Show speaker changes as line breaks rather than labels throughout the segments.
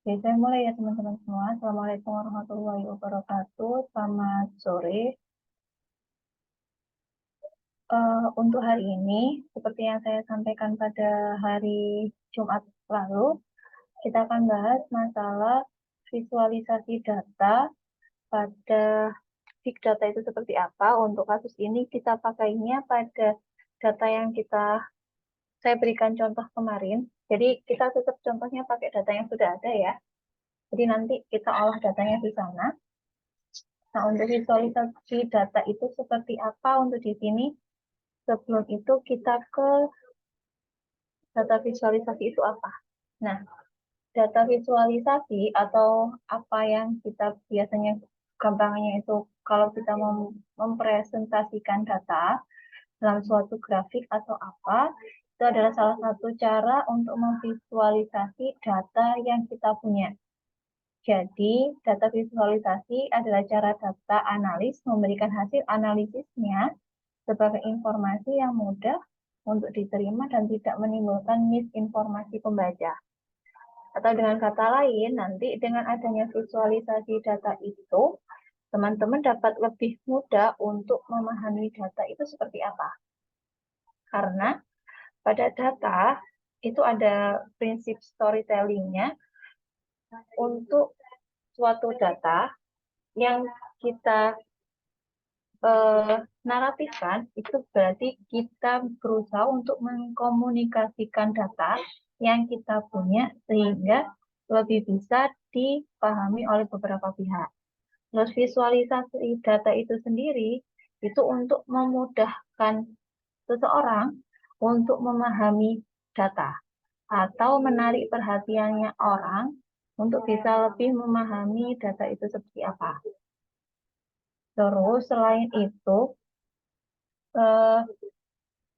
Oke, saya mulai ya teman-teman semua. Assalamualaikum warahmatullahi wabarakatuh. Selamat sore. Untuk hari ini, seperti yang saya sampaikan pada hari Jumat lalu, kita akan bahas masalah visualisasi data pada big data itu seperti apa. Untuk kasus ini kita pakainya pada data yang saya berikan contoh kemarin. Jadi kita tetap contohnya pakai data yang sudah ada ya. Jadi nanti kita olah datanya di sana. Nah, untuk visualisasi data itu seperti apa untuk di sini? Sebelum itu kita ke data visualisasi itu apa. Nah, data visualisasi atau apa yang kita biasanya gampangnya itu kalau kita mempresentasikan data dalam suatu grafik atau apa, itu adalah salah satu cara untuk memvisualisasi data yang kita punya. Jadi, data visualisasi adalah cara data analis memberikan hasil analisisnya sebagai informasi yang mudah untuk diterima dan tidak menimbulkan misinformasi pembaca. Atau dengan kata lain, nanti dengan adanya visualisasi data itu, teman-teman dapat lebih mudah untuk memahami data itu seperti apa. Karena pada data itu ada prinsip storytelling-nya. Untuk suatu data yang kita naratifkan, itu berarti kita berusaha untuk mengkomunikasikan data yang kita punya sehingga lebih bisa dipahami oleh beberapa pihak. Terus visualisasi data itu sendiri itu untuk memudahkan seseorang untuk memahami data atau menarik perhatiannya orang untuk bisa lebih memahami data itu seperti apa. Terus selain itu, eh,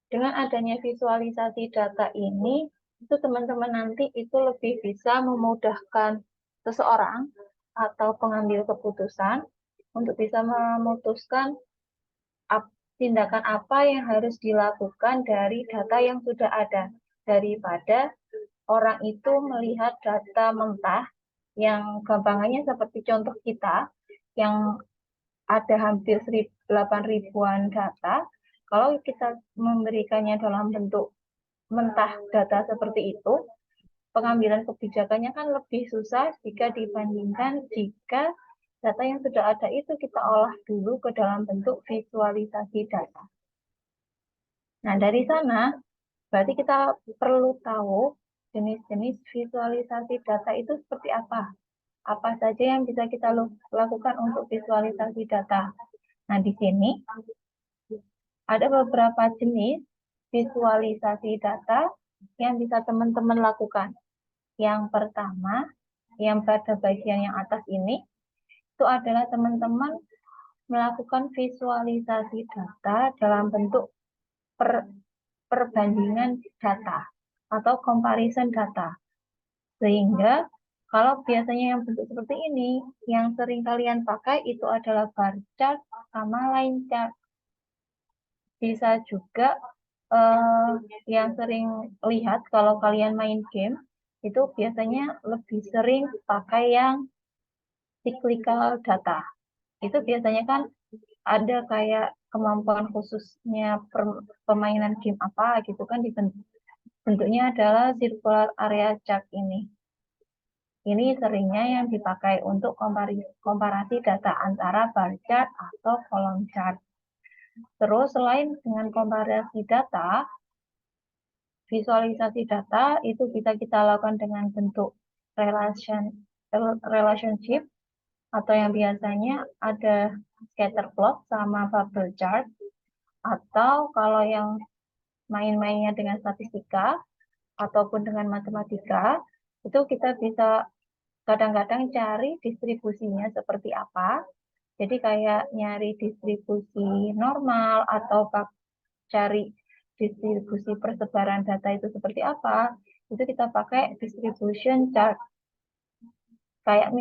dengan adanya visualisasi data ini, itu teman-teman nanti itu lebih bisa memudahkan seseorang atau pengambil keputusan untuk bisa memutuskan tindakan apa yang harus dilakukan dari data yang sudah ada, daripada orang itu melihat data mentah yang gampangannya seperti contoh kita yang ada hampir 8 ribuan data. Kalau kita memberikannya dalam bentuk mentah data seperti itu, pengambilan kebijakannya kan lebih susah jika dibandingkan jika data yang sudah ada itu kita olah dulu ke dalam bentuk visualisasi data. Nah, dari sana berarti kita perlu tahu jenis-jenis visualisasi data itu seperti apa. Apa saja yang bisa kita lakukan untuk visualisasi data. Nah, di sini ada beberapa jenis visualisasi data yang bisa teman-teman lakukan. Yang pertama, yang pada bagian yang atas ini, itu adalah teman-teman melakukan visualisasi data dalam bentuk perbandingan data atau comparison data. Sehingga kalau biasanya yang bentuk seperti ini, yang sering kalian pakai itu adalah bar chart sama line chart. Bisa juga yang sering lihat kalau kalian main game, itu biasanya lebih sering pakai yang cyclical data. Itu biasanya kan ada kayak kemampuan khususnya permainan game apa gitu kan bentuknya adalah circular area chart ini. Ini seringnya yang dipakai untuk komparasi data antara bar chart atau column chart. Terus selain dengan komparasi data, visualisasi data itu bisa kita lakukan dengan bentuk relationship atau yang biasanya ada scatter plot sama bubble chart, atau kalau yang main-mainnya dengan statistika ataupun dengan matematika, itu kita bisa kadang-kadang cari distribusinya seperti apa. Jadi kayak nyari distribusi normal atau cari distribusi persebaran data itu seperti apa, itu kita pakai distribution chart. Kayak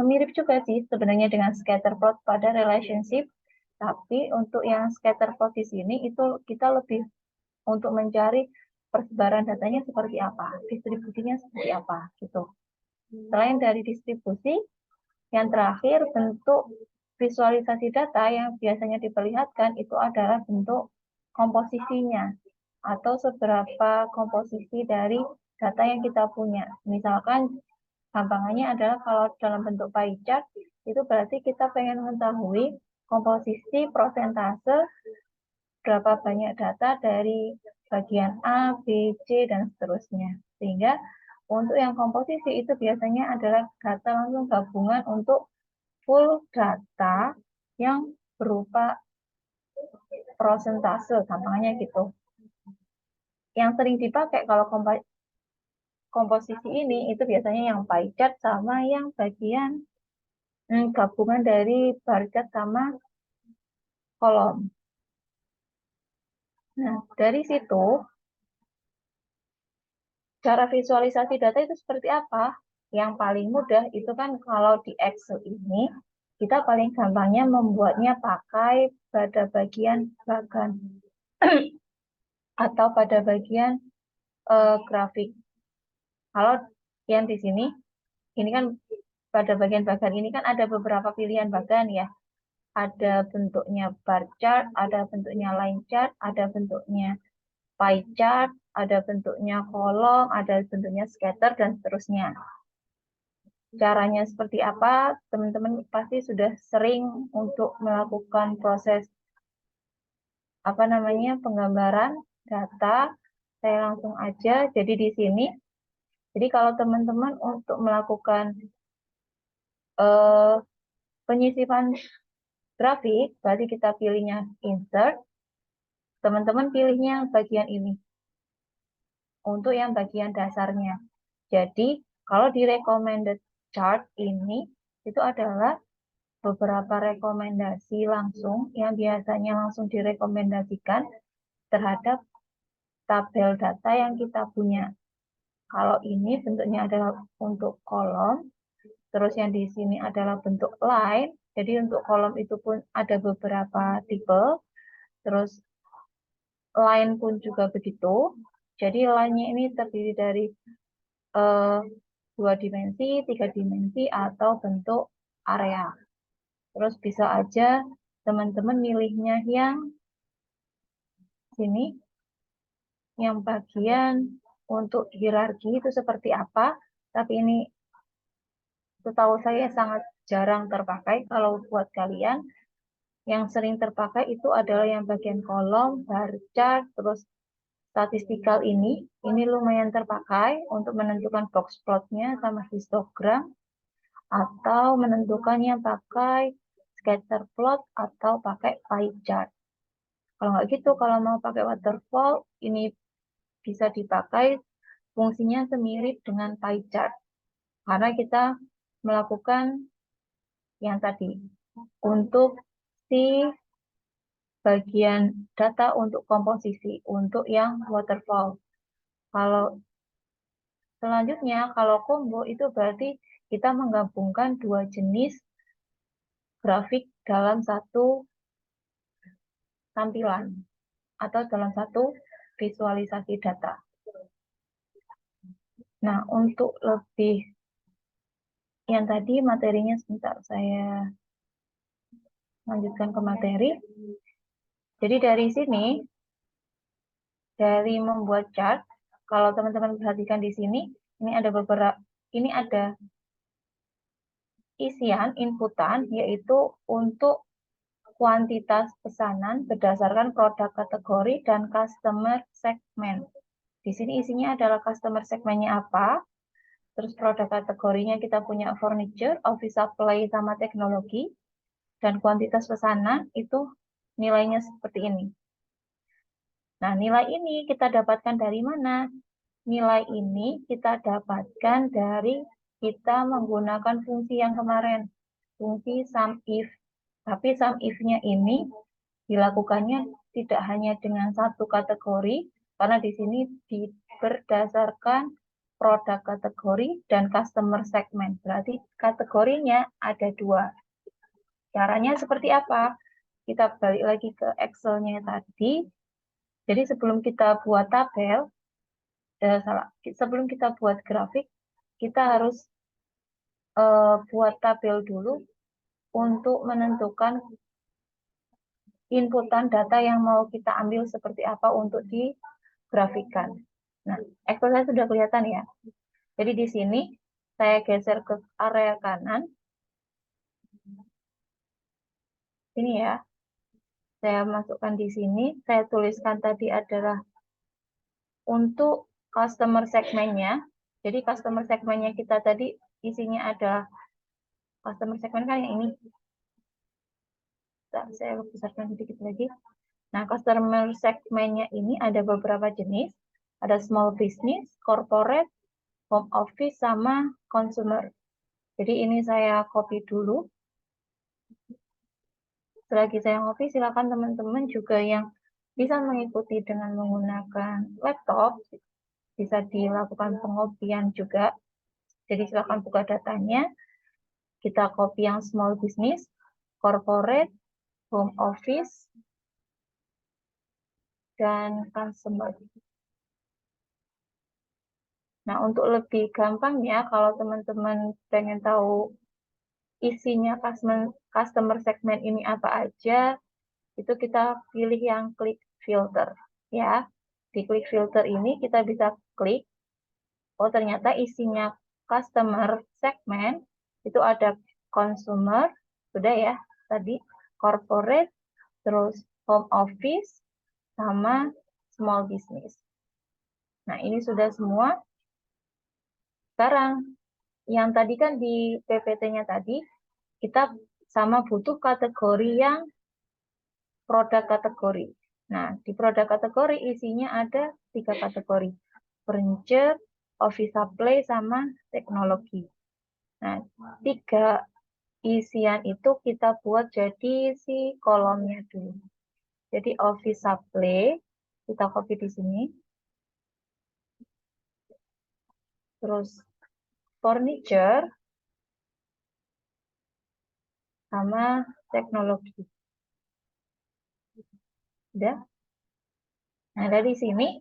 mirip juga sih sebenarnya dengan scatter plot pada relationship, tapi untuk yang scatter plot di sini itu kita lebih untuk mencari persebaran datanya seperti apa, distribusinya seperti apa gitu. Selain dari distribusi, yang terakhir bentuk visualisasi data yang biasanya diperlihatkan itu adalah bentuk komposisinya atau seberapa komposisi dari data yang kita punya. Misalkan gampangannya adalah kalau dalam bentuk pie chart itu berarti kita pengen mengetahui komposisi prosentase berapa banyak data dari bagian A, B, C, dan seterusnya. Sehingga untuk yang komposisi itu biasanya adalah data langsung gabungan untuk full data yang berupa prosentase, gampangnya gitu. Yang sering dipakai kalau komposisi ini itu biasanya yang pie chart sama yang bagian gabungan dari bar chart sama kolom. Nah, dari situ cara visualisasi data itu seperti apa? Yang paling mudah itu kan kalau di Excel ini, kita paling gampangnya membuatnya pakai pada bagian bagan atau pada bagian grafik. Kalau yang di sini, ini kan pada bagian bagan ini kan ada beberapa pilihan bagan ya. Ada bentuknya bar chart, ada bentuknya line chart, ada bentuknya pie chart, ada bentuknya kolom, ada bentuknya scatter, dan seterusnya. Caranya seperti apa? Teman-teman pasti sudah sering untuk melakukan proses penggambaran data. Saya langsung aja. Jadi di sini, jadi kalau teman-teman untuk melakukan penyisipan grafik, berarti kita pilihnya insert. Teman-teman pilihnya bagian ini untuk yang bagian dasarnya. Jadi kalau di recommended chart ini itu adalah beberapa rekomendasi langsung yang biasanya langsung direkomendasikan terhadap tabel data yang kita punya. Kalau ini bentuknya adalah untuk kolom, terus yang di sini adalah bentuk line. Jadi untuk kolom itu pun ada beberapa tipe, terus line pun juga begitu. Jadi line-nya ini terdiri dari 2 dimensi, 3 dimensi, atau bentuk area. Terus bisa aja teman-teman milihnya yang sini, yang bagian untuk hierarki itu seperti apa, tapi ini setahu saya sangat jarang terpakai. Kalau buat kalian, yang sering terpakai itu adalah yang bagian kolom, bar chart, terus statistikal ini lumayan terpakai untuk menentukan box plotnya sama histogram, atau menentukannya pakai scatter plot atau pakai pie chart. Kalau nggak gitu, kalau mau pakai waterfall, ini bisa dipakai, fungsinya semirip dengan pie chart. Karena kita melakukan yang tadi, untuk si bagian data untuk komposisi, untuk yang waterfall. Kalau selanjutnya, kalau combo itu berarti kita menggabungkan 2 jenis grafik dalam satu tampilan atau dalam satu visualisasi data. Nah, untuk lebih yang tadi materinya sebentar saya lanjutkan ke materi. Jadi dari sini, dari membuat chart, kalau teman-teman perhatikan di sini, ini ada isian, inputan, yaitu untuk kuantitas pesanan berdasarkan produk kategori dan customer segment. Di sini isinya adalah customer segmennya apa, terus produk kategorinya kita punya furniture, office supply, sama teknologi, dan kuantitas pesanan itu nilainya seperti ini. Nah, nilai ini kita dapatkan dari mana? Nilai ini kita dapatkan dari kita menggunakan fungsi yang kemarin, fungsi sum if. Tapi sum if-nya ini dilakukannya tidak hanya dengan satu kategori, karena di sini berdasarkan produk kategori dan customer segment. Berarti kategorinya ada 2. Caranya seperti apa? Kita balik lagi ke Excel-nya tadi. Jadi sebelum kita buat tabel, sebelum kita buat grafik, kita harus buat tabel dulu untuk menentukan inputan data yang mau kita ambil seperti apa untuk digrafikan. Nah, Excel saya sudah kelihatan ya. Jadi di sini saya geser ke area kanan. Ini ya. Saya masukkan di sini. Saya tuliskan tadi adalah untuk customer segmennya. Jadi customer segmennya kita tadi isinya ada customer segmen kan yang ini. Saya besarkan sedikit lagi. Nah, customer segmennya ini ada beberapa jenis. Ada small business, corporate, home office, sama consumer. Jadi ini saya copy dulu. Selagi saya copy, silakan teman-teman juga yang bisa mengikuti dengan menggunakan laptop, bisa dilakukan pengopian juga. Jadi silakan buka datanya. Kita copy yang small business, corporate, home office, dan consumer. Nah, untuk lebih gampang ya, kalau teman-teman pengen tahu isinya customer segment ini apa aja, itu kita pilih yang klik filter. Ya, di klik filter ini kita bisa klik, oh ternyata isinya customer segment itu ada consumer, sudah ya, tadi corporate, terus home office, sama small business. Nah, ini sudah semua. Sekarang, yang tadi kan di PPT-nya tadi, kita sama butuh kategori yang produk kategori. Nah, di produk kategori isinya ada 3 kategori. Furniture, office supply, sama teknologi. Nah, 3 isian itu kita buat jadi si kolomnya dulu. Jadi office supply, kita copy di sini. Terus furniture, sama teknologi. Udah? Nah, dari sini,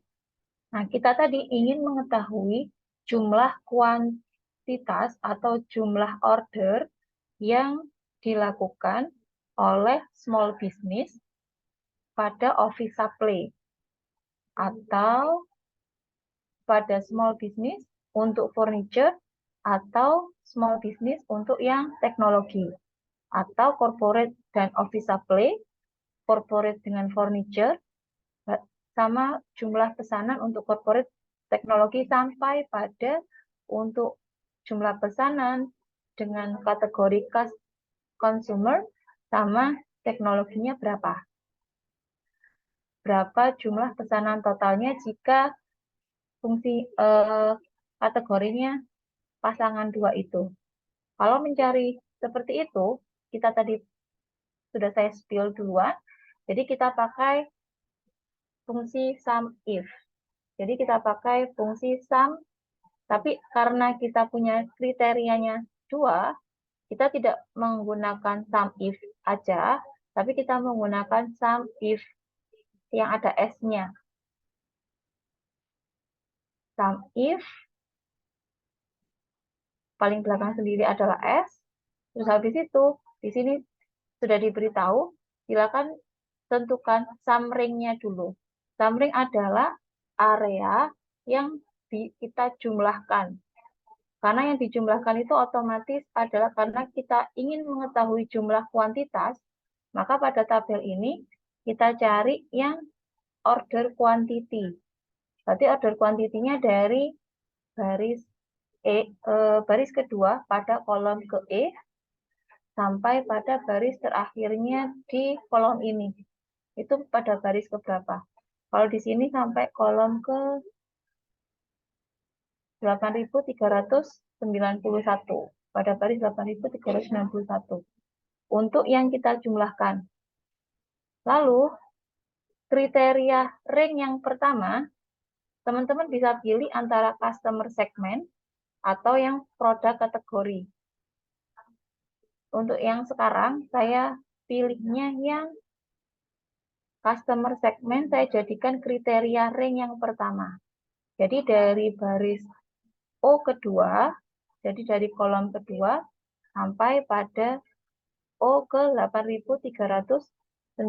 nah kita tadi ingin mengetahui jumlah kuantitas atau jumlah order yang dilakukan oleh small business pada office supply atau pada small business untuk furniture atau small business untuk yang teknologi atau corporate dan office supply, corporate dengan furniture, sama jumlah pesanan untuk corporate teknologi sampai pada untuk jumlah pesanan dengan kategori consumer sama teknologinya berapa. Berapa jumlah pesanan totalnya jika fungsi kategorinya pasangan 2 itu. Kalau mencari seperti itu, kita tadi sudah saya spill duluan, jadi kita pakai fungsi sum if. Jadi kita pakai fungsi sum, tapi karena kita punya kriterianya 2, kita tidak menggunakan sum if aja, tapi kita menggunakan sum if yang ada S-nya. Sum if, paling belakang sendiri adalah S, terus habis itu, di sini sudah diberitahu, silakan tentukan sum ring-nya dulu. Sum ring adalah area yang kita jumlahkan. Karena yang dijumlahkan itu otomatis adalah karena kita ingin mengetahui jumlah kuantitas, maka pada tabel ini kita cari yang order quantity. Berarti order quantity-nya dari baris kedua pada kolom ke E sampai pada baris terakhirnya di kolom ini. Itu pada baris keberapa? Kalau di sini sampai kolom ke 8.391, pada baris 8.391 untuk yang kita jumlahkan. Lalu kriteria rank yang pertama, teman-teman bisa pilih antara customer segment atau yang produk kategori. Untuk yang sekarang saya pilihnya yang customer segment, saya jadikan kriteria rank yang pertama. Jadi dari baris O kedua Jadi dari kolom kedua sampai pada O ke 8.391.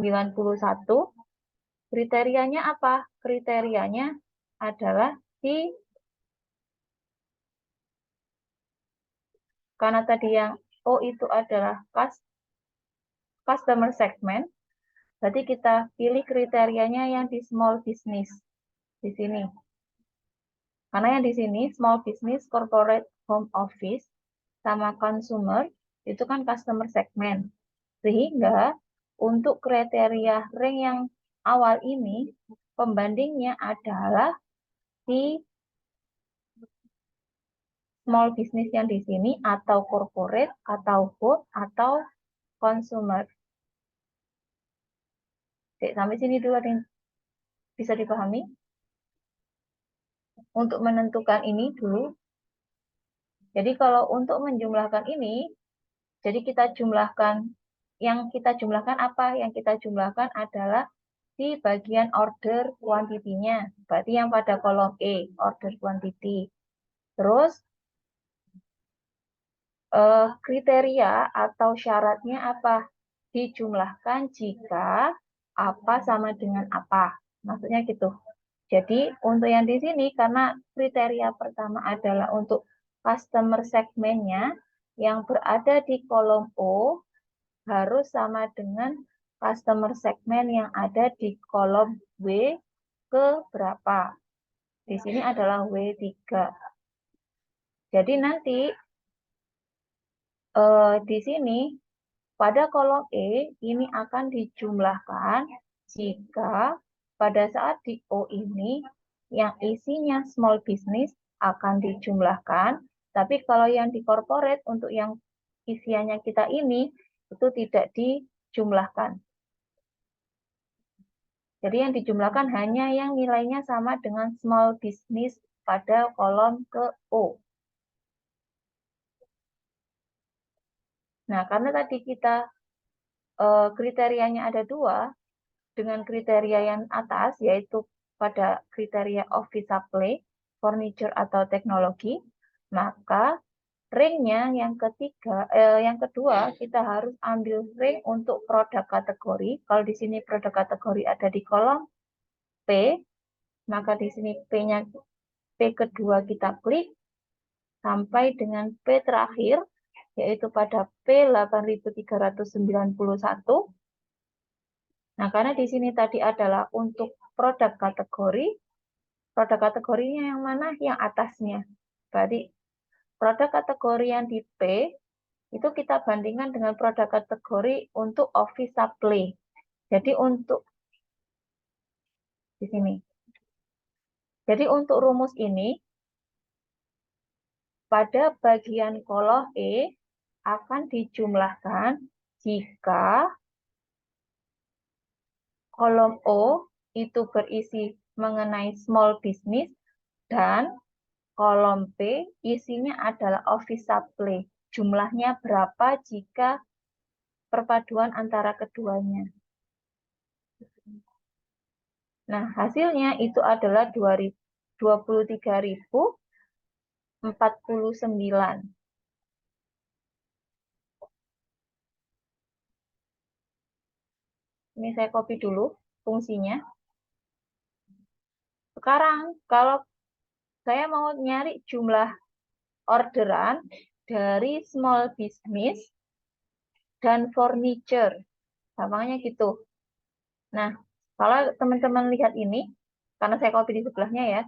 Kriterianya apa? Kriterianya adalah karena tadi yang O itu adalah customer segment, berarti kita pilih kriterianya yang di small business di sini. Karena yang di sini small business, corporate, home office, sama consumer itu kan customer segment. Sehingga untuk kriteria rank yang awal ini pembandingnya adalah di small business yang di sini atau corporate atau home atau consumer. Oke, sampai sini dulu ada yang bisa dipahami? Untuk menentukan ini dulu. Jadi kalau untuk menjumlahkan ini, jadi kita jumlahkan, yang kita jumlahkan apa? Yang kita jumlahkan adalah di bagian order quantity-nya. Berarti yang pada kolom E, order quantity. Terus kriteria atau syaratnya apa? Dijumlahkan jika apa sama dengan apa. Maksudnya gitu. Jadi untuk yang di sini karena kriteria pertama adalah untuk customer segmennya yang berada di kolom O harus sama dengan customer segmen yang ada di kolom W ke berapa. Di sini adalah W3. Jadi nanti di sini pada kolom E ini akan dijumlahkan jika pada saat di O ini yang isinya small business akan dijumlahkan, tapi kalau yang di corporate untuk yang isiannya kita ini itu tidak dijumlahkan. Jadi yang dijumlahkan hanya yang nilainya sama dengan small business pada kolom ke O. Nah, karena tadi kita kriterianya ada dua, dengan kriteria yang atas, yaitu pada kriteria office supply, furniture atau teknologi, maka ring-nya yang kedua kita harus ambil ring untuk produk kategori. Kalau di sini produk kategori ada di kolom P, maka di sini P-nya P kedua kita klik sampai dengan P terakhir, yaitu pada P8391. Nah, karena di sini tadi adalah untuk produk kategorinya yang mana? Yang atasnya. Berarti produk kategori yang di P, itu kita bandingkan dengan produk kategori untuk office supply. Jadi untuk di sini. Jadi untuk rumus ini, pada bagian kolom E akan dijumlahkan jika kolom O itu berisi mengenai small business dan kolom P isinya adalah office supply. Jumlahnya berapa jika perpaduan antara keduanya. Nah, hasilnya itu adalah 23.049. Ini saya copy dulu fungsinya. Sekarang, kalau saya mau nyari jumlah orderan dari small business dan furniture. Gampangnya gitu. Nah, kalau teman-teman lihat ini, karena saya copy di sebelahnya ya,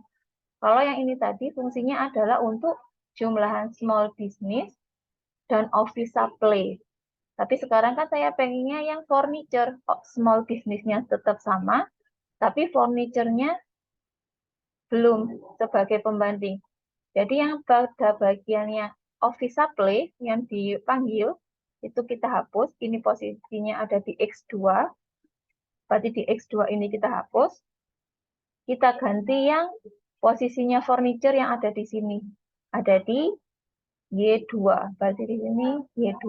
kalau yang ini tadi fungsinya adalah untuk jumlahan small business dan office supply. Tapi sekarang kan saya pengennya yang furniture, small business-nya tetap sama, tapi furniture-nya belum sebagai pembanding. Jadi yang pada bagiannya office supply yang dipanggil, itu kita hapus, ini posisinya ada di X2, berarti di X2 ini kita hapus, kita ganti yang posisinya furniture yang ada di sini. Ada di Y2, berarti di sini Y2.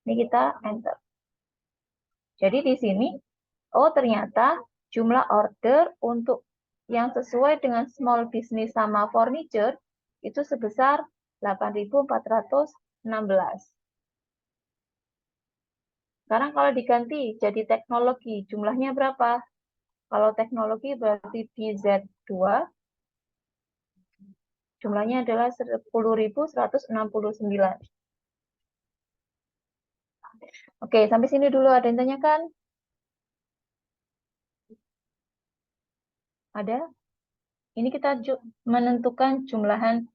Ini kita enter. Jadi di sini, oh ternyata jumlah order untuk yang sesuai dengan small business sama furniture itu sebesar 8.416. Sekarang kalau diganti jadi teknologi, jumlahnya berapa? Kalau teknologi berarti di Z2, jumlahnya adalah 10.169. Oke, sampai sini dulu ada yang tanyakan? Ada? Ini kita menentukan jumlahan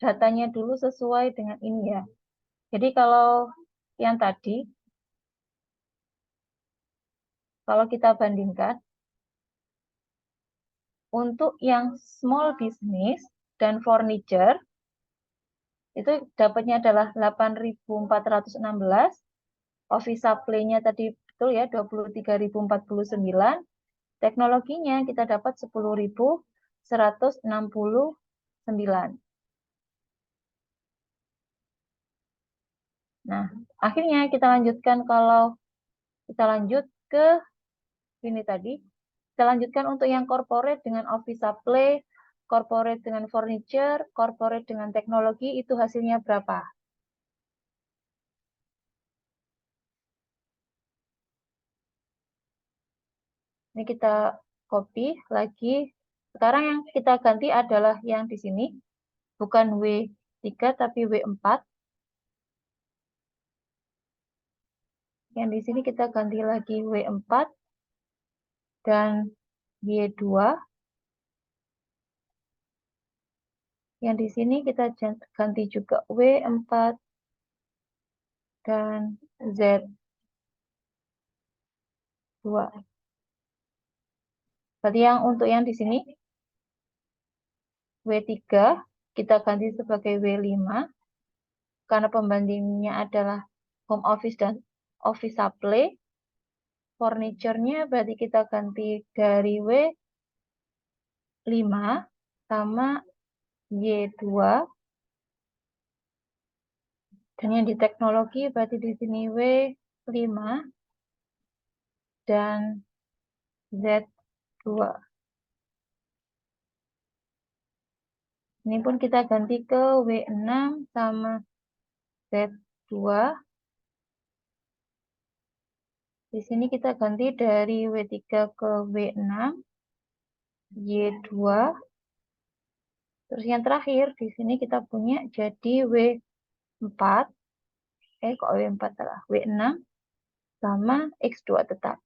datanya dulu sesuai dengan ini ya. Jadi kalau yang tadi, kalau kita bandingkan, untuk yang small business dan furniture, itu dapatnya adalah 8.416, office supply-nya tadi betul ya, 23.049, teknologinya kita dapat 10.169. Nah, akhirnya kita lanjutkan kalau kita lanjut ke ini tadi. Kita lanjutkan untuk yang corporate dengan office supply, corporate dengan furniture, corporate dengan teknologi, itu hasilnya berapa? Ini kita copy lagi. Sekarang yang kita ganti adalah yang di sini. Bukan W3 tapi W4. Yang di sini kita ganti lagi W4 dan Y2. Yang di sini kita ganti juga W4 dan Z2. Berarti yang untuk yang di sini W3 kita ganti sebagai W5 karena pembandingnya adalah home office dan office supply. Furniture-nya berarti kita ganti dari W5 sama Y2. Dan yang di teknologi berarti di sini W5 dan Z2. Ini pun kita ganti ke W6 sama Z2. Di sini kita ganti dari W3 ke W6, Y2. Terus yang terakhir di sini kita punya jadi W4. Kok W4 salah? W6 sama X2 tetap.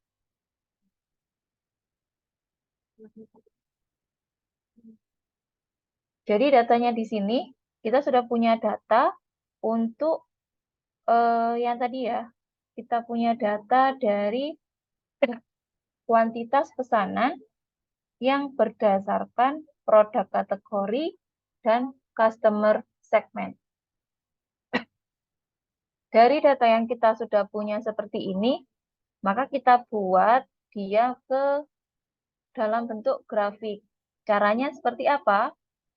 Jadi datanya di sini kita sudah punya data untuk yang tadi ya. Kita punya data dari kuantitas pesanan yang berdasarkan produk kategori dan customer segment. Dari data yang kita sudah punya seperti ini, maka kita buat dia ke dalam bentuk grafik. Caranya seperti apa?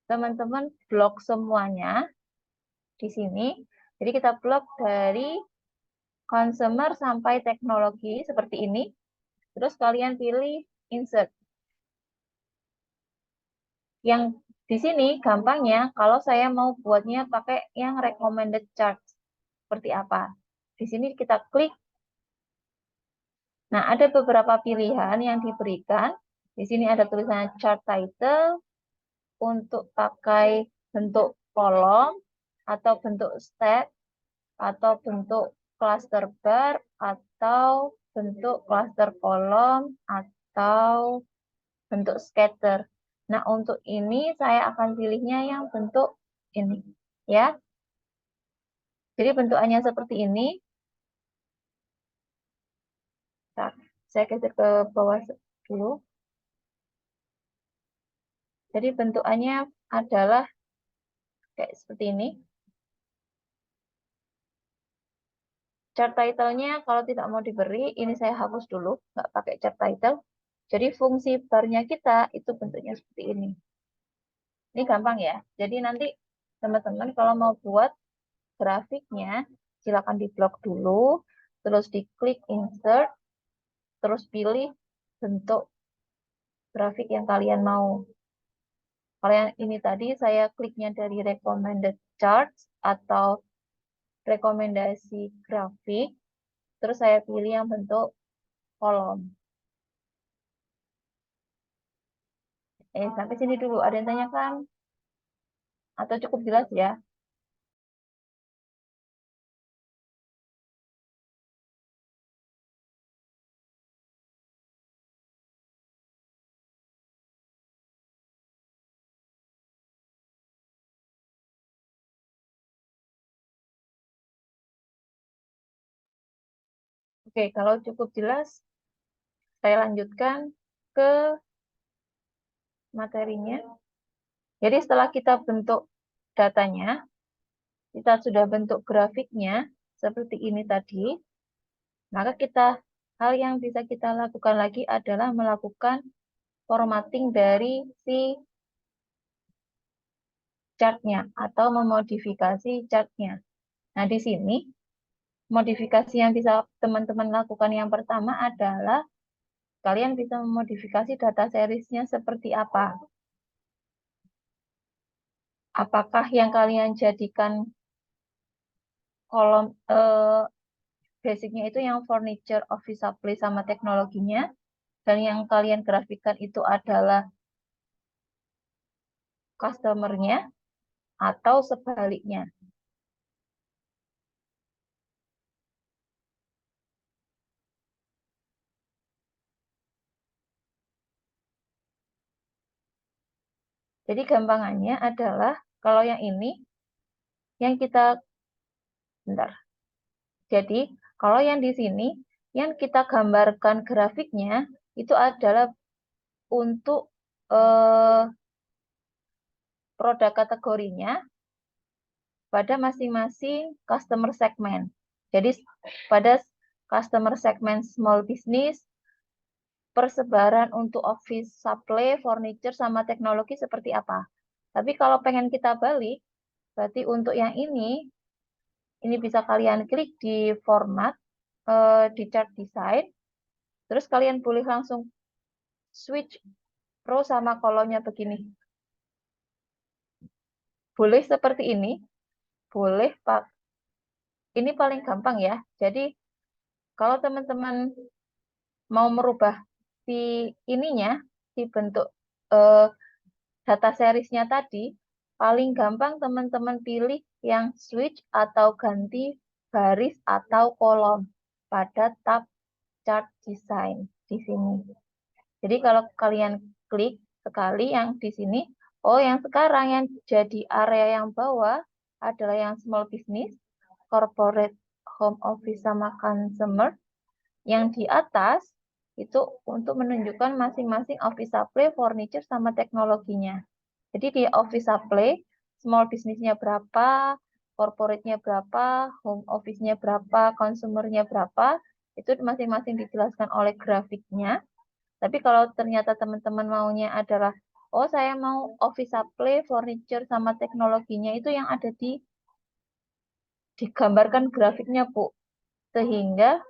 Teman-teman blok semuanya di sini. Jadi kita blok dari consumer sampai teknologi seperti ini. Terus kalian pilih insert. Yang di sini gampangnya kalau saya mau buatnya pakai yang recommended chart. Seperti apa? Di sini kita klik. Nah, ada beberapa pilihan yang diberikan. Di sini ada tulisannya chart title untuk pakai bentuk kolom atau bentuk step atau bentuk cluster bar atau bentuk cluster kolom atau bentuk scatter. Nah, untuk ini saya akan pilihnya yang bentuk ini, ya. Jadi bentukannya seperti ini. Nah, saya geser ke bawah dulu. Jadi bentukannya adalah kayak seperti ini. Chart title-nya kalau tidak mau diberi, ini saya hapus dulu, nggak pakai chart title. Jadi fungsi barnya kita itu bentuknya seperti ini. Ini gampang ya. Jadi nanti teman-teman kalau mau buat grafiknya, silakan diblok dulu, terus diklik insert, terus pilih bentuk grafik yang kalian mau. Kalau yang ini tadi saya kliknya dari recommended charts atau rekomendasi grafik, terus saya pilih yang bentuk kolom. Sampai sini dulu. Ada yang tanyakan? Atau cukup jelas ya? Oke, kalau cukup jelas, saya lanjutkan ke materinya. Jadi setelah kita bentuk datanya, kita sudah bentuk grafiknya seperti ini tadi, maka hal yang bisa kita lakukan lagi adalah melakukan formatting dari si chartnya atau memodifikasi chartnya. Nah, di sini modifikasi yang bisa teman-teman lakukan yang pertama adalah kalian bisa memodifikasi data seriesnya seperti apa. Apakah yang kalian jadikan kolom basicnya itu yang furniture, office supply, sama teknologinya, dan yang kalian grafikkan itu adalah customer-nya, atau sebaliknya. Jadi gampangannya adalah kalau yang ini yang kita bentar. Jadi kalau yang di sini yang kita gambarkan grafiknya itu adalah untuk produk kategorinya pada masing-masing customer segment. Jadi pada customer segment small business, persebaran untuk office supply, furniture, sama teknologi seperti apa. Tapi kalau pengen kita balik, berarti untuk yang ini bisa kalian klik di format, di chart design, terus kalian boleh langsung switch row sama kolomnya begini. Boleh seperti ini, boleh Pak. Ini paling gampang ya. Jadi kalau teman-teman mau merubah si ininya, si bentuk eh, data seriesnya tadi, paling gampang teman-teman pilih yang switch atau ganti baris atau kolom pada tab chart design di sini. Jadi kalau kalian klik sekali yang di sini, oh yang sekarang yang jadi area yang bawah adalah yang small business, corporate, home office, sama consumer. Yang di atas itu untuk menunjukkan masing-masing office supply, furniture, sama teknologinya. Jadi di office supply, small business-nya berapa, corporate-nya berapa, home office-nya berapa, consumer-nya berapa, itu masing-masing dijelaskan oleh grafiknya. Tapi kalau ternyata teman-teman maunya adalah, oh saya mau office supply, furniture, sama teknologinya itu yang ada digambarkan grafiknya, Bu. Sehingga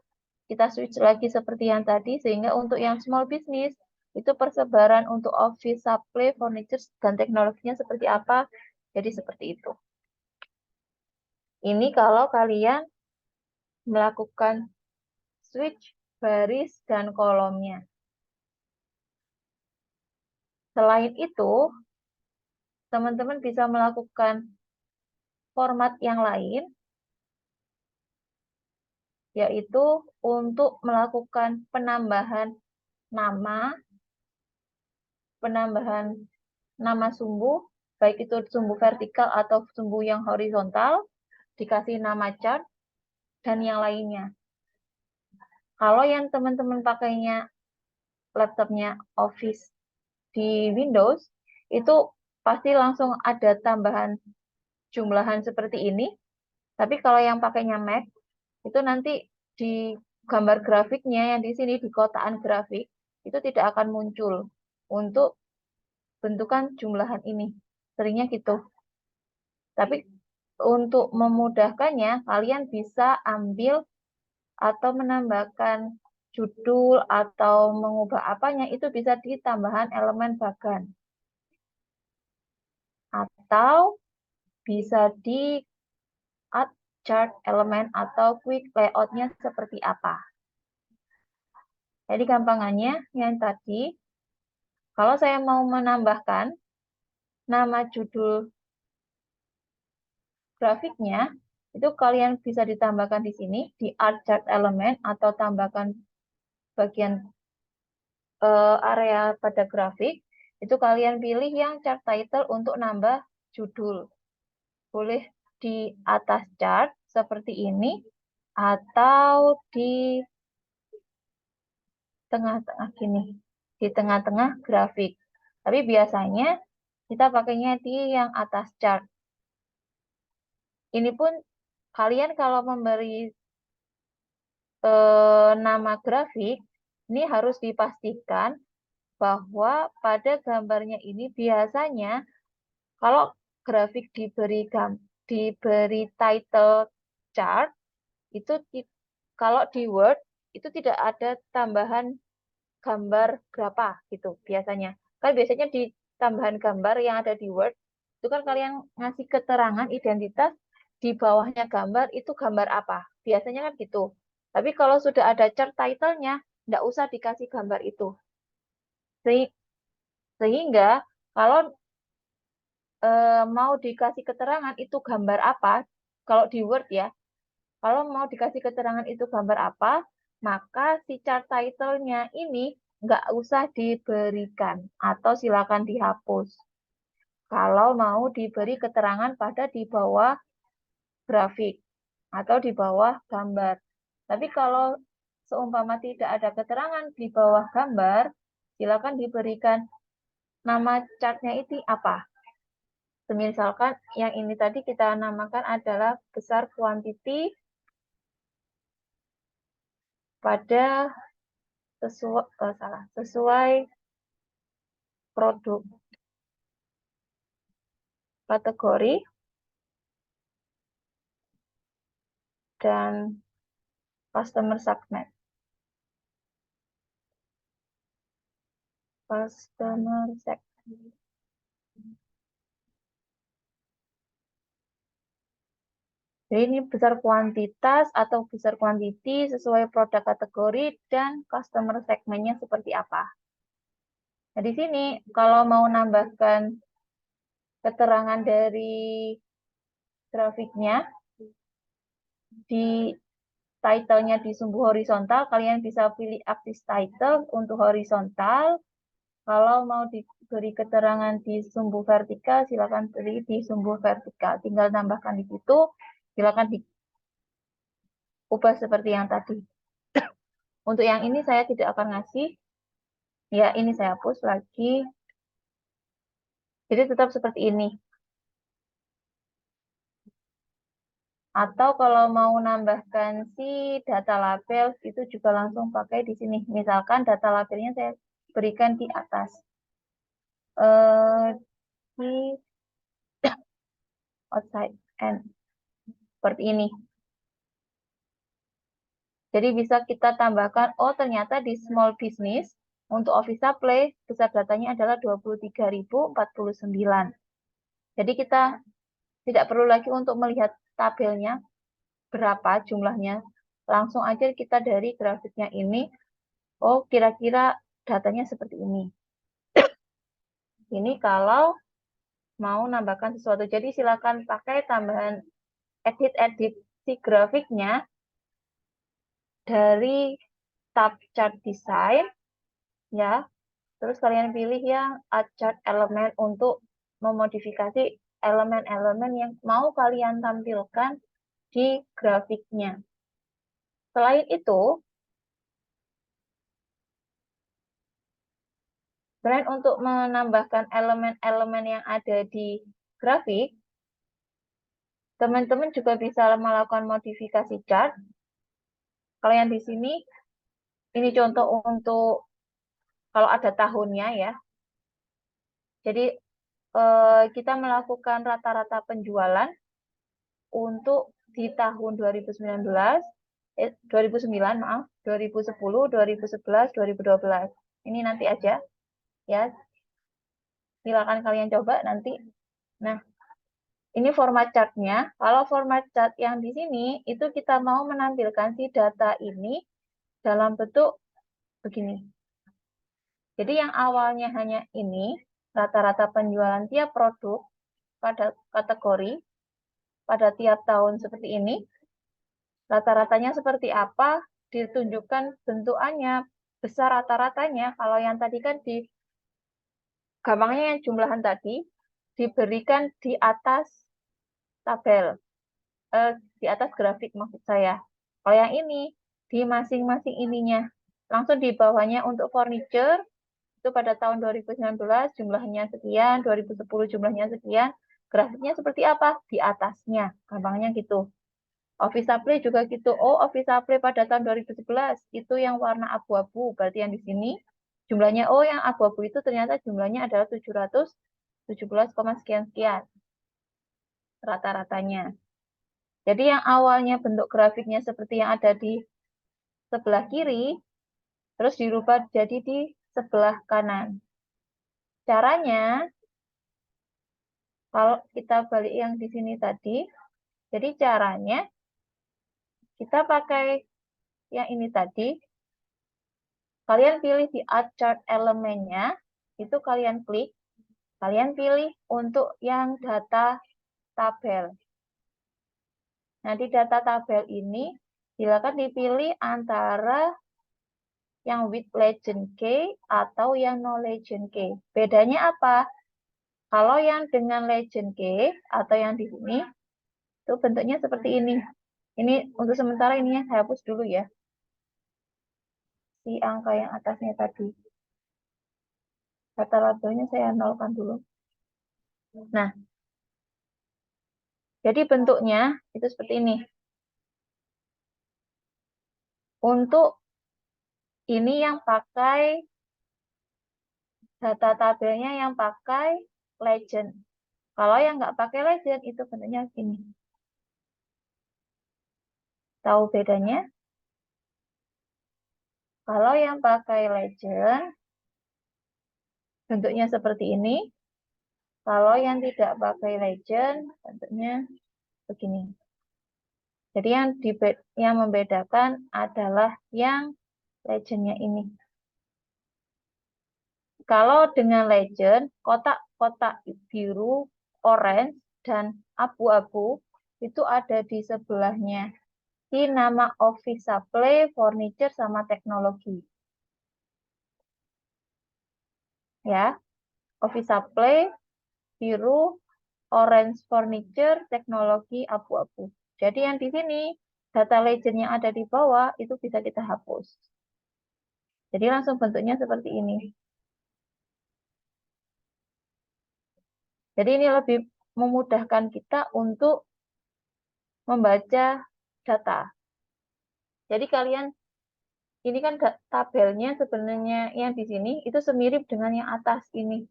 kita switch lagi seperti yang tadi, sehingga untuk yang small business, itu persebaran untuk office supply, furniture, dan teknologinya seperti apa. Jadi seperti itu. Ini kalau kalian melakukan switch baris dan kolomnya. Selain itu, teman-teman bisa melakukan format yang lain, yaitu untuk melakukan penambahan nama, penambahan nama sumbu, baik itu sumbu vertikal atau sumbu yang horizontal, dikasih nama chart, dan yang lainnya. Kalau yang teman-teman pakainya laptopnya Office di Windows, itu pasti langsung ada tambahan jumlahan seperti ini. Tapi kalau yang pakainya Mac, itu nanti di gambar grafiknya yang di sini di kotaan grafik, itu tidak akan muncul untuk bentukan jumlahan ini. Seringnya gitu. Tapi untuk memudahkannya, kalian bisa ambil atau menambahkan judul atau mengubah apanya, itu bisa di tambahan elemen bagan. atau bisa di add chart element atau quick layout-nya seperti apa. Jadi gampangannya yang tadi, kalau saya mau menambahkan nama judul grafiknya, itu kalian bisa ditambahkan di sini, di add chart element, atau tambahkan bagian area pada grafik, itu kalian pilih yang chart title untuk nambah judul. Boleh di atas chart seperti ini, atau di tengah-tengah gini, di tengah-tengah grafik. Tapi biasanya kita pakainya di yang atas chart. Ini pun kalian kalau memberi nama grafik, ini harus dipastikan bahwa pada gambarnya ini biasanya kalau grafik diberi title chart, itu kalau di Word itu tidak ada tambahan gambar berapa gitu biasanya. Kan biasanya di tambahan gambar yang ada di Word, itu kan kalian ngasih keterangan identitas di bawahnya gambar itu gambar apa. Biasanya kan gitu. Tapi kalau sudah ada chart title-nya, nggak usah dikasih gambar itu. Sehingga kalau mau dikasih keterangan itu gambar apa, kalau di Word ya, kalau mau dikasih keterangan itu gambar apa, maka si chart title-nya ini nggak usah diberikan atau silakan dihapus. Kalau mau diberi keterangan pada di bawah grafik atau di bawah gambar. Tapi kalau seumpama tidak ada keterangan di bawah gambar, silakan diberikan nama chartnya itu apa. Misalkan yang ini tadi kita namakan adalah besar kuantiti pada sesuai produk kategori dan customer segment. Customer segment. Jadi ini besar kuantitas atau besar kuantiti sesuai produk kategori dan customer segmentnya seperti apa. Nah, di sini kalau mau nambahkan keterangan dari grafiknya, di title-nya di sumbu horizontal, kalian bisa pilih aksis title untuk horizontal. Kalau mau diberi keterangan di sumbu vertikal, silakan pilih di sumbu vertikal. Tinggal tambahkan di situ, silakan diubah seperti yang tadi. Untuk yang ini saya tidak akan ngasih. Ya, ini saya hapus lagi. Jadi tetap seperti ini. Atau kalau mau nambahkan si data label, itu juga langsung pakai di sini. Misalkan data labelnya saya berikan di atas. Di outside and seperti ini. Jadi bisa kita tambahkan, oh ternyata di small business, untuk office supply, besar datanya adalah 23.049. Jadi kita tidak perlu lagi untuk melihat tabelnya, berapa jumlahnya. Langsung aja kita dari grafiknya ini, oh kira-kira datanya seperti ini. Ini kalau mau nambahkan sesuatu. Jadi silakan pakai tambahan edit-edit si grafiknya dari tab chart design, ya. Terus kalian pilih yang add chart element untuk memodifikasi elemen-elemen yang mau kalian tampilkan di grafiknya. Selain itu, selain untuk menambahkan elemen-elemen yang ada di grafik, teman-teman juga bisa melakukan modifikasi chart. Kalian di sini, ini contoh untuk kalau ada tahunnya ya. Jadi kita melakukan rata-rata penjualan untuk di tahun 2019, 2009 maaf, 2010, 2011, 2012. Ini nanti aja ya. Silakan kalian coba nanti Nah, ini format chartnya. Kalau format chart yang di sini, itu kita mau menampilkan si data ini dalam bentuk begini. Jadi yang awalnya hanya ini, rata-rata penjualan tiap produk pada kategori, pada tiap tahun seperti ini, rata-ratanya seperti apa, ditunjukkan bentukannya, besar rata-ratanya. Kalau yang tadi kan di gampangnya yang jumlahan tadi, diberikan di atas tabel, di atas grafik maksud saya. Kalau yang ini, di masing-masing ininya. Langsung di bawahnya untuk furniture, itu pada tahun 2019 jumlahnya sekian, 2010 jumlahnya sekian, grafiknya seperti apa? Di atasnya, gampangnya gitu. Office supply juga gitu. Oh, office supply pada tahun 2011 itu yang warna abu-abu, berarti yang di sini jumlahnya, oh yang abu-abu itu ternyata jumlahnya adalah 717, sekian sekian rata-ratanya. Jadi yang awalnya bentuk grafiknya seperti yang ada di sebelah kiri, terus dirubah jadi di sebelah kanan. Caranya, kalau kita balik yang di sini tadi, jadi caranya kita pakai yang ini tadi, kalian pilih di art chart elemennya, itu kalian klik, kalian pilih untuk yang data tabel. Nah, di data tabel ini, silakan dipilih antara yang with legend K atau yang no legend K. Bedanya apa? Kalau yang dengan legend K atau yang di sini, itu bentuknya seperti ini. Ini untuk sementara ininya saya hapus dulu ya. Si angka yang atasnya tadi. Data labelnya saya nolkan dulu. Nah, jadi bentuknya itu seperti ini. Untuk ini yang pakai data tabelnya yang pakai legend. Kalau yang nggak pakai legend itu bentuknya gini. Tahu bedanya? Kalau yang pakai legend bentuknya seperti ini. Kalau yang tidak pakai legend bentuknya begini. Jadi yang membedakan adalah yang legendnya ini. Kalau dengan legend, kotak-kotak biru, orange, dan abu-abu itu ada di sebelahnya. Di nama office supply, furniture, sama teknologi. Ya, office supply, biru, orange furniture, teknologi, abu-abu. Jadi yang di sini, data legend yang ada di bawah itu bisa kita hapus. Jadi langsung bentuknya seperti ini. Jadi ini lebih memudahkan kita untuk membaca data. Jadi kalian, ini kan tabelnya sebenarnya yang di sini itu semirip dengan yang atas ini.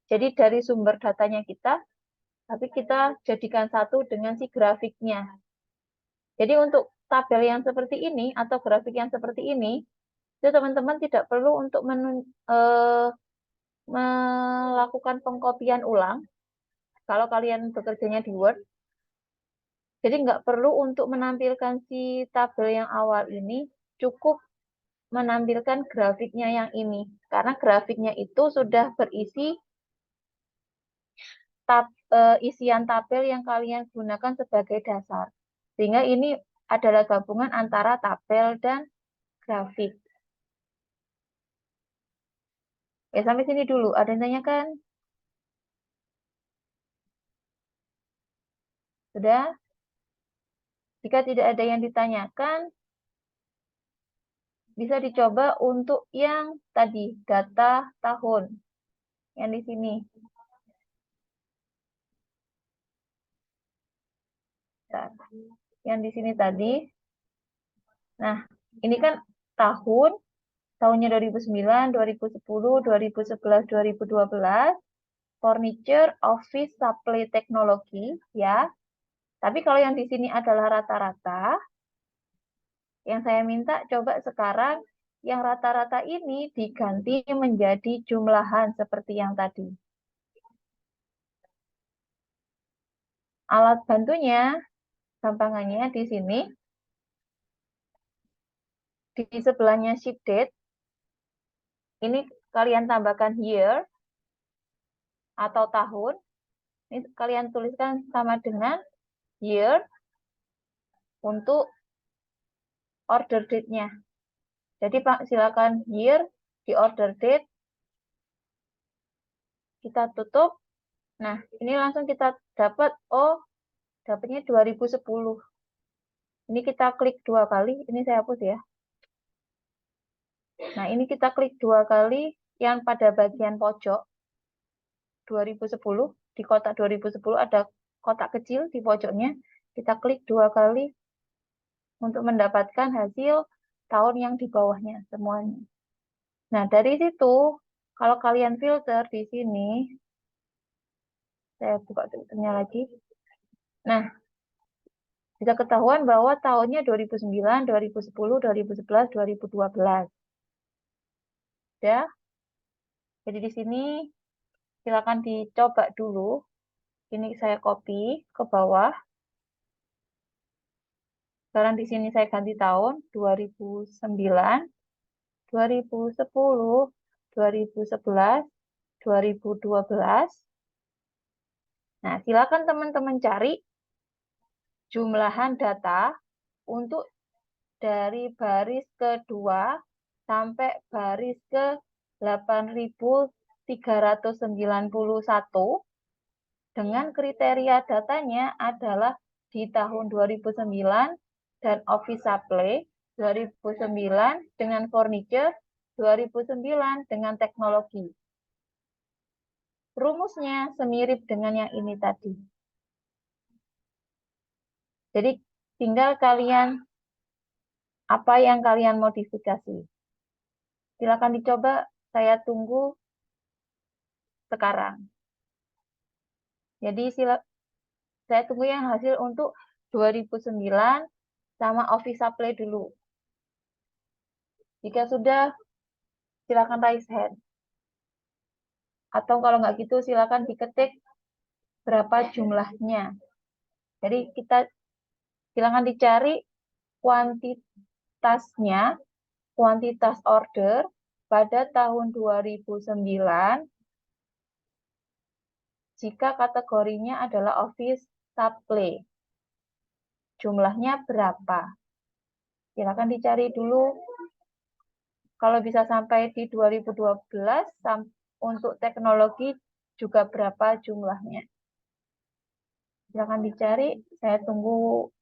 Jadi dari sumber datanya kita, tapi kita jadikan satu dengan si grafiknya. Jadi untuk tabel yang seperti ini atau grafik yang seperti ini, itu teman-teman tidak perlu untuk melakukan pengkopian ulang. Kalau kalian bekerjanya di Word, jadi nggak perlu untuk menampilkan si tabel yang awal ini, cukup menampilkan grafiknya yang ini. Karena grafiknya itu sudah berisi isian tabel yang kalian gunakan sebagai dasar. Sehingga ini adalah gabungan antara tabel dan grafik. Ya, sampai sini dulu. Ada yang tanyakan? Sudah? Jika tidak ada yang ditanyakan, bisa dicoba untuk yang tadi, data tahun. Yang di sini. Yang di sini tadi. Nah, ini kan tahun, tahunnya 2009, 2010, 2011, 2012, furniture, office, supply, teknologi, ya. Tapi kalau yang di sini adalah rata-rata, yang saya minta coba sekarang, yang rata-rata ini diganti menjadi jumlahan seperti yang tadi. Alat bantunya, gampangannya di sini, di sebelahnya ship date, ini kalian tambahkan year atau tahun, ini kalian tuliskan sama dengan year untuk order date-nya. Jadi Pak, silakan year di order date, kita tutup. Nah, ini langsung kita dapat, oh, dapatnya 2010. Ini kita klik 2 kali, ini saya hapus ya. Nah, ini kita klik 2 kali yang pada bagian pojok 2010, di kotak 2010 ada kotak kecil di pojoknya. Kita klik 2 kali untuk mendapatkan hasil tahun yang di bawahnya semuanya. Nah, dari situ, kalau kalian filter di sini, saya buka filternya lagi. Nah, bisa ketahuan bahwa tahunnya 2009, 2010, 2011, 2012. Ya. Jadi di sini silakan dicoba dulu. Ini saya copy ke bawah. Sekarang di sini saya ganti tahun 2009, 2010, 2011, 2012. Nah, silakan teman-teman cari jumlahan data untuk dari baris kedua sampai baris ke 8.391 dengan kriteria datanya adalah di tahun 2009 dan office supply, 2009 dengan furniture, 2009 dengan teknologi. Rumusnya semirip dengan yang ini tadi. Jadi tinggal kalian apa yang kalian modifikasi. Silakan dicoba, saya tunggu sekarang. Jadi saya tunggu yang hasil untuk 2009 sama office supply dulu. Jika sudah, silakan raise hand. Atau kalau nggak gitu, silakan diketik berapa jumlahnya. Jadi kita silakan dicari kuantitasnya, kuantitas order pada tahun 2009 jika kategorinya adalah office supply. Jumlahnya berapa? Silakan dicari dulu. Kalau bisa sampai di 2012, untuk teknologi juga berapa jumlahnya. Silakan dicari, saya tunggu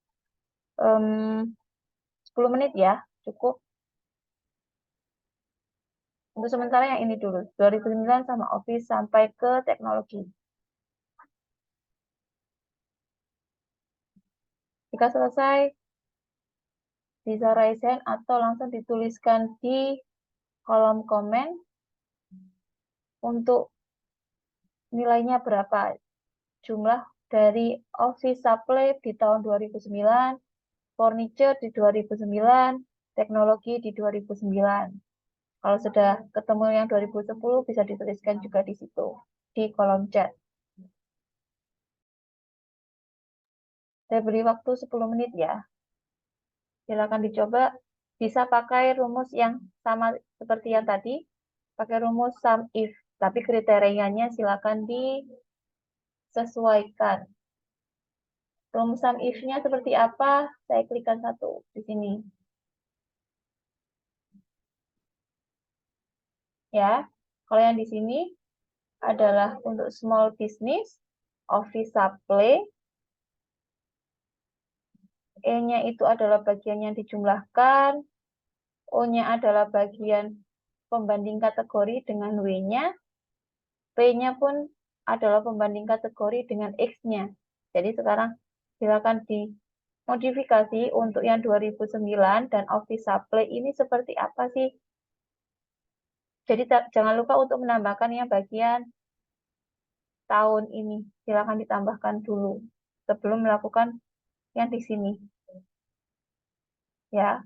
10 menit ya, cukup. Untuk sementara yang ini dulu, 2009 sama Office sampai ke teknologi. Jika selesai, bisa raise hand atau langsung dituliskan di kolom komen untuk nilainya berapa jumlah dari office supply di tahun 2009, furniture di 2009, teknologi di 2009. Kalau sudah ketemu yang 2010, bisa dituliskan juga di situ, di kolom chat. Saya beri waktu 10 menit ya. Silakan dicoba. Bisa pakai rumus yang sama seperti yang tadi, pakai rumus sum if, tapi kriterianya silakan disesuaikan. Rumus sum if-nya seperti apa? Saya klikkan satu di sini. Ya, kalau yang di sini adalah untuk small business, office supply, E-nya itu adalah bagian yang dijumlahkan, O-nya adalah bagian pembanding kategori dengan W-nya, P-nya pun adalah pembanding kategori dengan X-nya. Jadi sekarang silakan dimodifikasi untuk yang 2009 dan office supply ini seperti apa sih? Jadi jangan lupa untuk menambahkan yang bagian tahun ini. Silakan ditambahkan dulu sebelum melakukan yang di sini. Ya.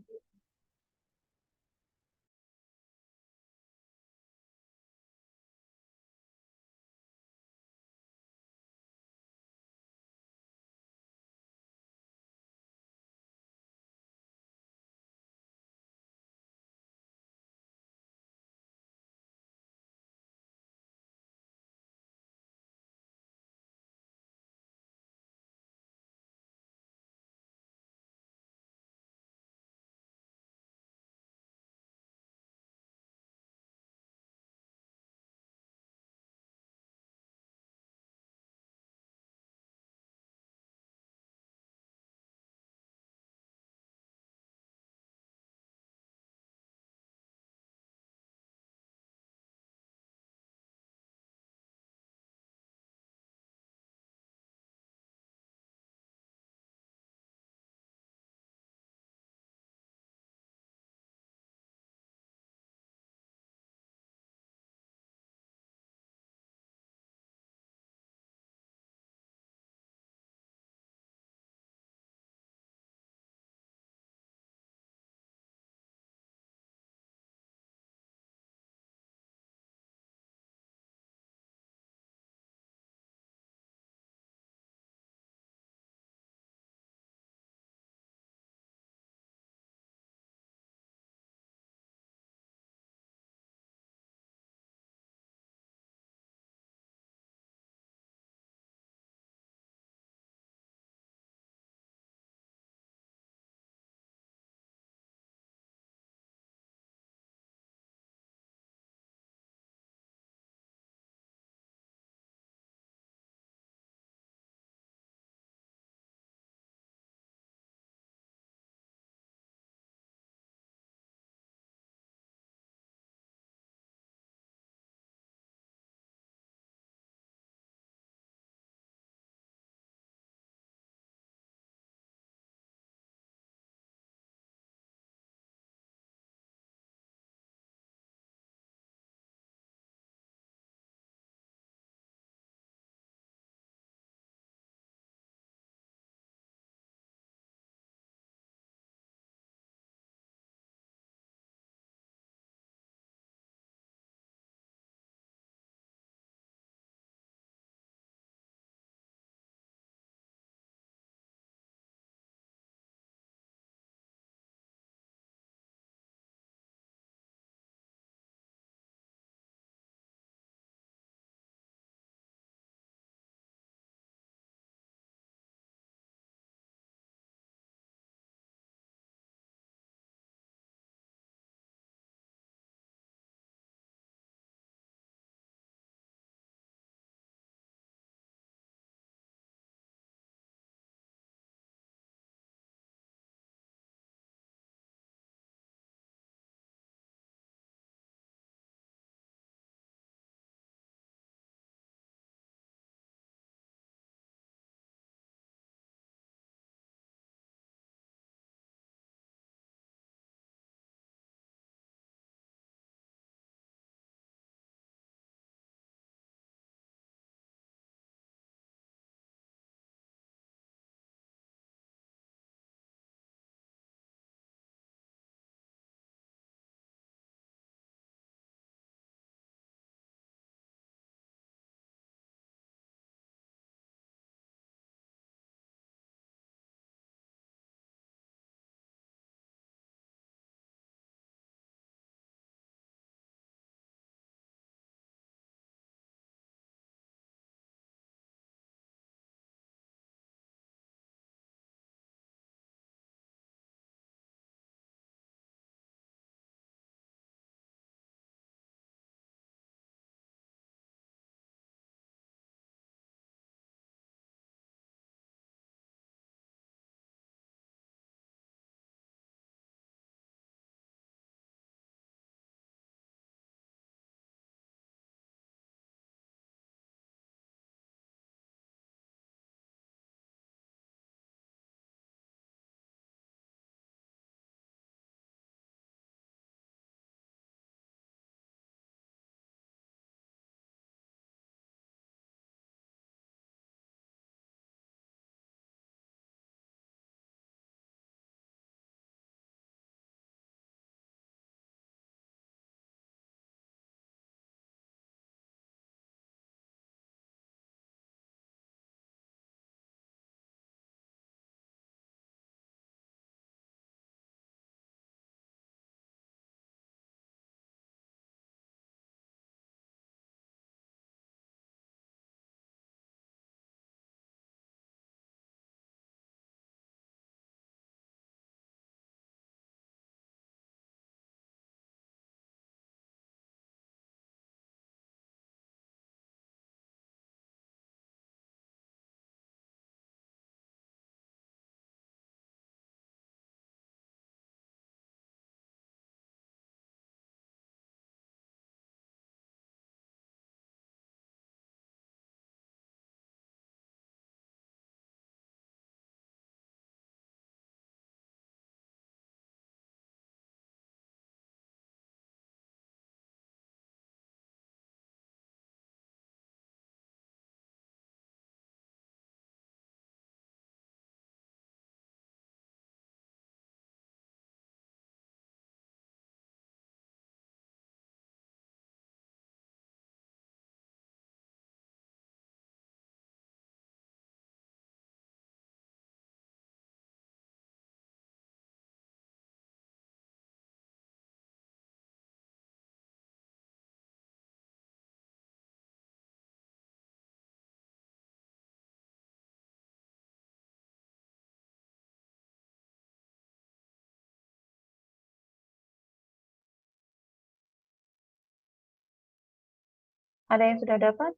Ada yang sudah dapat?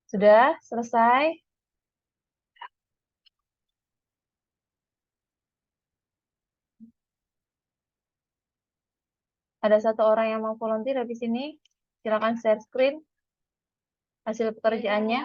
Sudah selesai? Ada satu orang yang mau volunteer habis ini. Silakan share screen hasil pekerjaannya.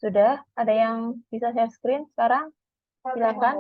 Sudah? Ada yang bisa share screen sekarang? Silakan.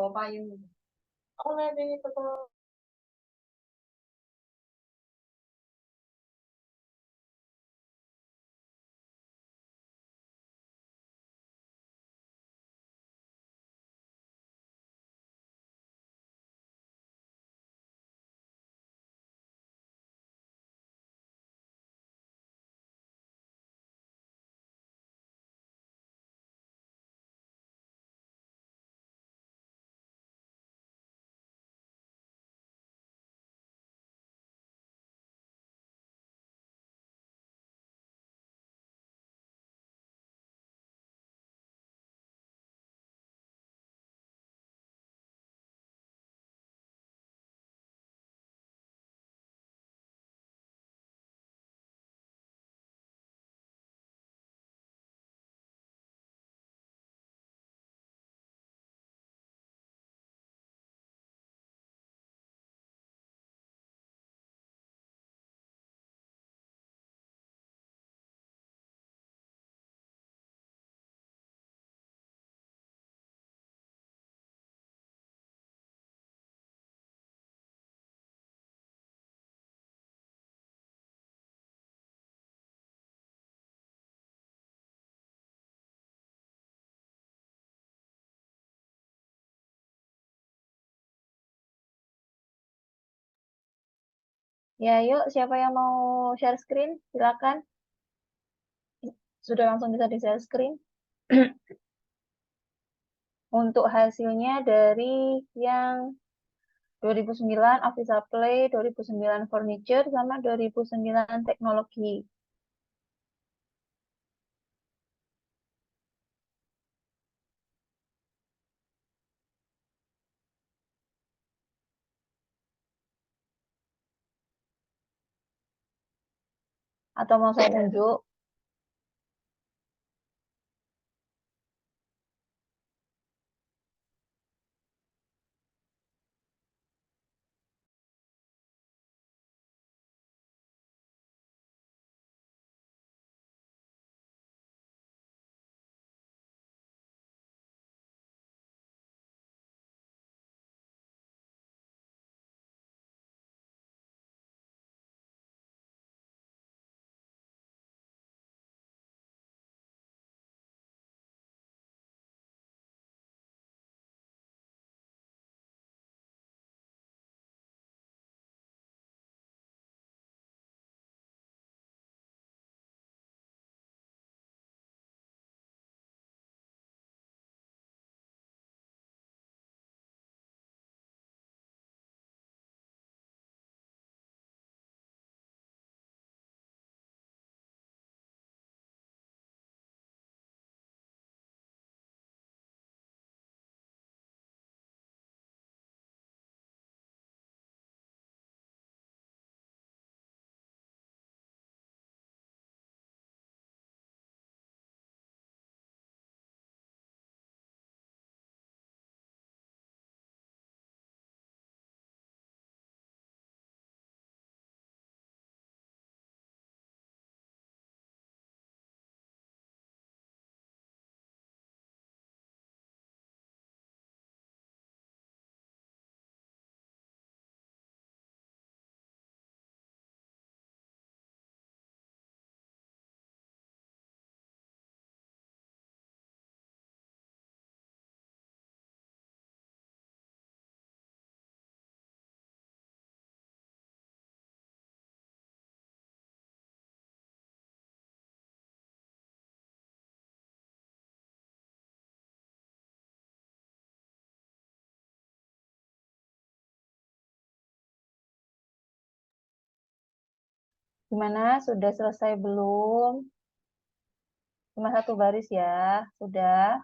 Ya, yuk, siapa yang mau share screen? Silakan. Sudah langsung bisa di-share screen. Untuk hasilnya dari yang 2009 Official Play, 2009 Furniture, sama 2009 Teknologi. Atau mau saya tunjuk? Gimana? Sudah selesai belum? Cuma satu baris ya. Sudah.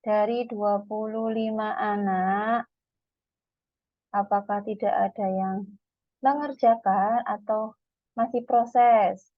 Dari 25 anak, apakah tidak ada yang mengerjakan atau masih proses?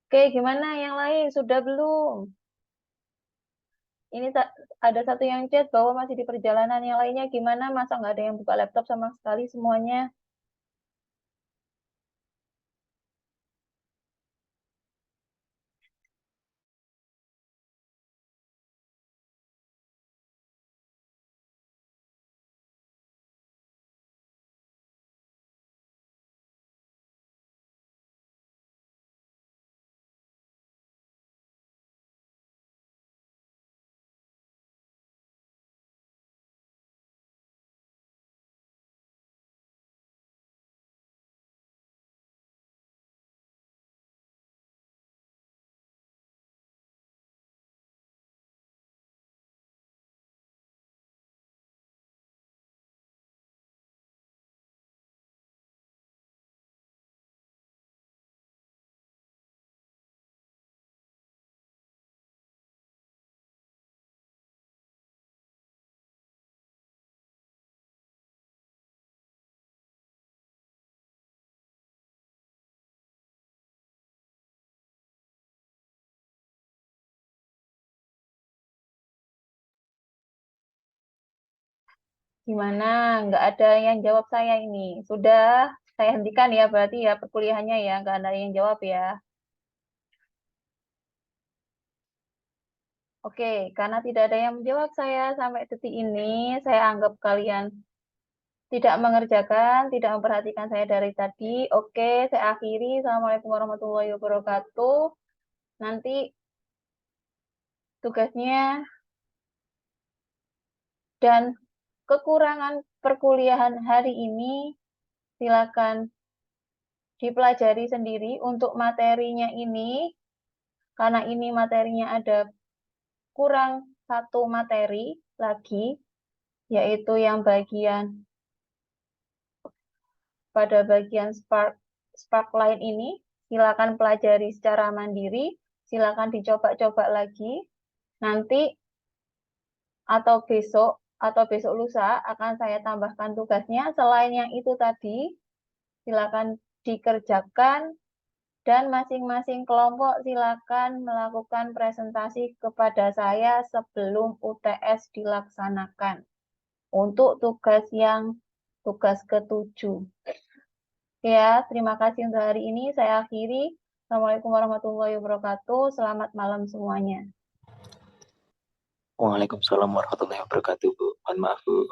Oke, gimana yang lain? Sudah belum? Ini ada satu yang chat bahwa masih di perjalanan. Yang lainnya gimana? Masa nggak ada yang buka laptop sama sekali semuanya? Gimana? Nggak ada yang jawab saya ini. Sudah saya hentikan ya, berarti ya perkuliahannya ya. Nggak ada yang jawab ya. Oke, karena tidak ada yang menjawab saya sampai detik ini, saya anggap kalian tidak mengerjakan, tidak memperhatikan saya dari tadi. Oke, saya akhiri. Assalamualaikum warahmatullahi wabarakatuh. Nanti tugasnya dan kekurangan perkuliahan hari ini silakan dipelajari sendiri untuk materinya ini, karena ini materinya ada kurang satu materi lagi, yaitu yang bagian pada bagian Spark line ini, silakan pelajari secara mandiri, silakan dicoba-coba lagi. Nanti atau besok lusa akan saya tambahkan tugasnya. Selain yang itu tadi, silakan dikerjakan dan masing-masing kelompok silakan melakukan presentasi kepada saya sebelum UTS dilaksanakan. Untuk tugas ketujuh. Ya, terima kasih untuk hari ini. Saya akhiri. Assalamualaikum warahmatullahi wabarakatuh. Selamat malam semuanya.
Waalaikumsalam warahmatullahi wabarakatuh, Bu. Mohon maaf, Bu.